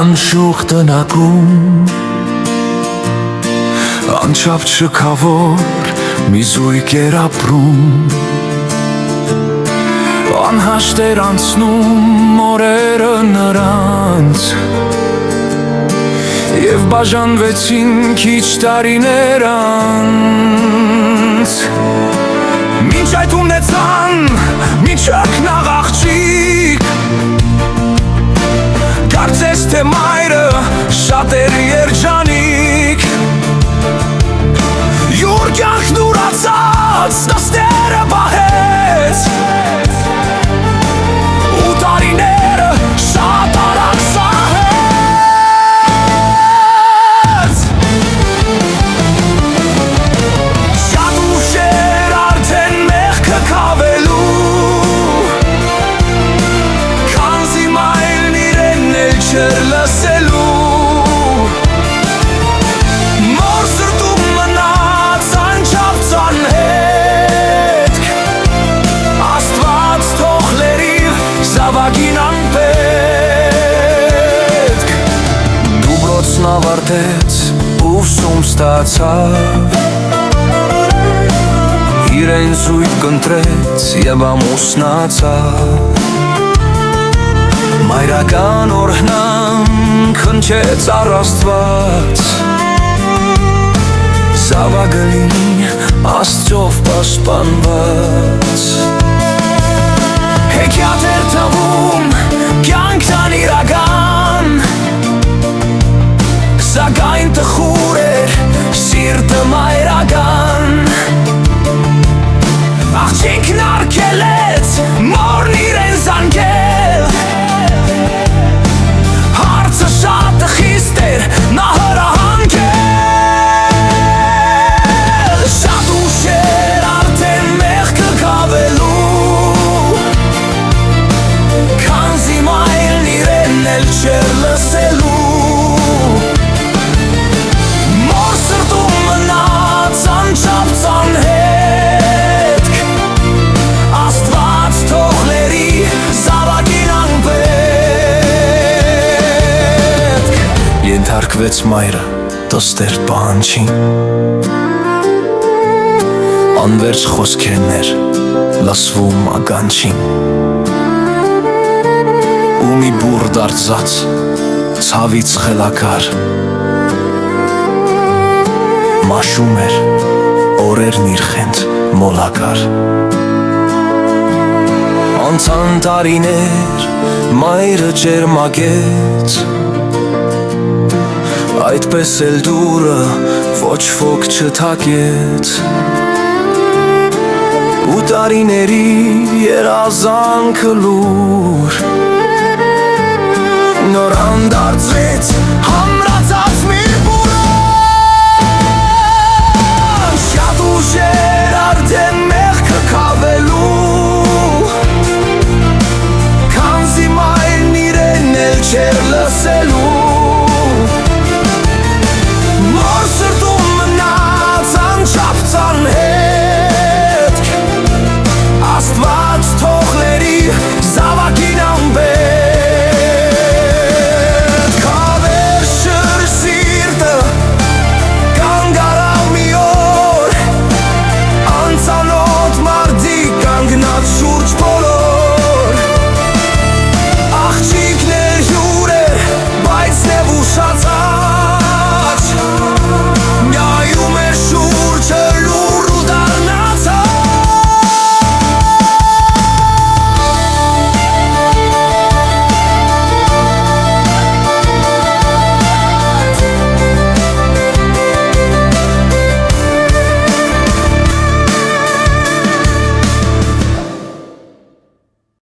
Անշուխ տնակում անչափ շքավոր մի զույգ էր ապրում Անհաշտ էր անցնում օրերը նրանց Եվ բաժանվեցին քիչ տարիներ անց Մինչ այդ ունեցան մի չակնաղ աղջիկ Կարծես թե մայրը շատ էր երջանիկ Յուր կյանքն ուրացած նստերը պահեց Ու տարիները շատ արագ սահեց Շատ ուշ էր արդեն մեղքը քավելու Քանզի մայրն իրեն էլ չէր լսելու Ավարտեց ուսում ստացավ Իրեն զույգ կընտրեց և ամուսնացավ Մայրական օրհնանք հնչեց առ Աստված Զավակին Աստծով պաշտպանված Հեքիաթ էր թվում կյանքն իրական Սակայն տխուր էր սիրտը մայրական Աղջիկն արգելեց մորն իրեն զանգել Հարցը շատ խիստ էր նա հրահանգել Շատ ուշ էր արդեն մեղքը քավելու Քանզի մայրն իրեն էլ չէր լսելու Ենթարկվեց մայրը տստեր պահանջին Անվերջ խոսքերներ լսվում ականջին Ու մի բուռ դարձած ցավից խելաքար Մաշում էր օրերն իր խենթ մոլակար Անցան տարիներ մայրը ջերմագեց Այդպես էլ դուրը ոչ ոք չթակեց Ու տարիների երազանքը լուր Նոր անդարձվեց